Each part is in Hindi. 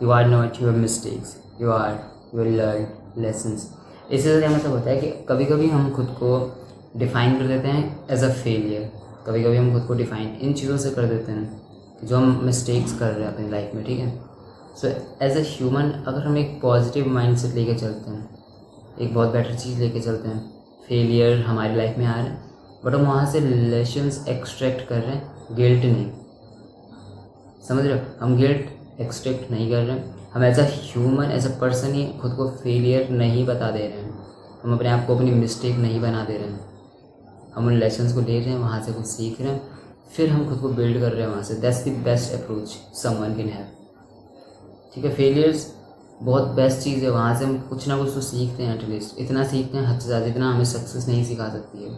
You are not your mistakes, you are your learn lessons. इससे ज़्यादा मतलब होता है कि कभी कभी हम खुद को डिफ़ाइन कर देते हैं एज अ फेलियर, कभी कभी हम खुद को डिफ़ाइन इन चीज़ों से कर देते हैं कि जो हम मिस्टेक्स कर रहे हैं अपनी लाइफ में, ठीक है। सो एज अ ह्यूमन अगर हम एक पॉजिटिव माइंड सेट लेके चलते हैं, एक बहुत बेटर चीज़ लेके चलते हैं, फेलियर हमारी लाइफ में आ रहे हैं बट हम वहाँ से लेसन्स एक्सट्रैक्ट कर रहे हैं, गिल्ट नहीं, समझ रहे हो, हम गिल्ट एक्सट्रैक्ट नहीं कर रहे हैं, हम as a human as a person ही खुद को फेलियर नहीं बता दे रहे हैं, हम अपने आप को अपनी मिस्टेक नहीं बना दे रहे हैं, हम उन लेसन्स को ले रहे हैं, वहाँ से कुछ सीख रहे हैं, फिर हम खुद को बिल्ड कर रहे हैं वहाँ से। That's the best approach someone can have, ठीक है। फेलियर्स बहुत बेस्ट चीज़ है, वहाँ से हम कुछ ना कुछ तो सीखते हैं, एटलीस्ट इतना सीखते हैं हद से ज़्यादा, इतना हमें सक्सेस नहीं सिखा सकती है।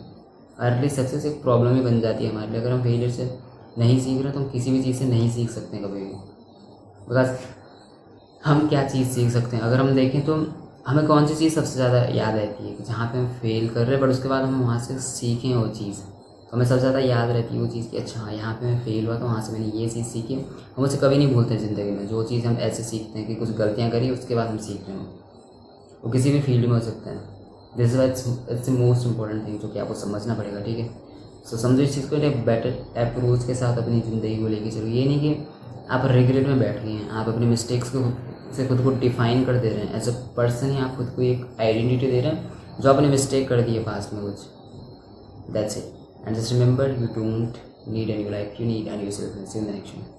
एटलीस्ट सक्सेस एक प्रॉब्लम ही बन जाती है हमारे लिए, अगर हम फेलियर से नहीं सीख रहे तो हम किसी भी चीज़ से नहीं सीख सकते कभी भी। बिकॉज हम क्या चीज़ सीख सकते हैं, अगर हम देखें तो हमें कौन सी चीज़ सबसे ज़्यादा याद रहती है कि जहाँ पे हम फेल कर रहे हैं बट उसके बाद हम वहाँ से सीखें वो चीज़, तो हमें सबसे ज़्यादा याद रहती है वो चीज़ कि अच्छा हाँ यहाँ पे मैं फेल हुआ तो वहाँ से मैंने ये चीज़ सीखी। हम उसे कभी नहीं भूलते ज़िंदगी में, जो चीज़ हम ऐसे सीखते हैं कि कुछ गलतियाँ करी उसके बाद हम सीख रहे हैं, वो किसी भी फील्ड में हो सकता है। This is it's the most important thing जो कि आपको समझना पड़ेगा, ठीक है। सो समझो इस चीज़ को एक बेटर अप्रोच के साथ अपनी ज़िंदगी को लेके चलो। ये नहीं कि आप रिग्रेट में बैठ गए हैं, आप अपनी मिस्टेक्स को से खुद को डिफाइन कर दे रहे हैं एज अ पर्सन ही, आप खुद को एक आइडेंटिटी दे रहे हैं जो आपने मिस्टेक कर दी है पास्ट में कुछ। That's it, and just remember you don't need any life, you need any yourself. See you in the next one.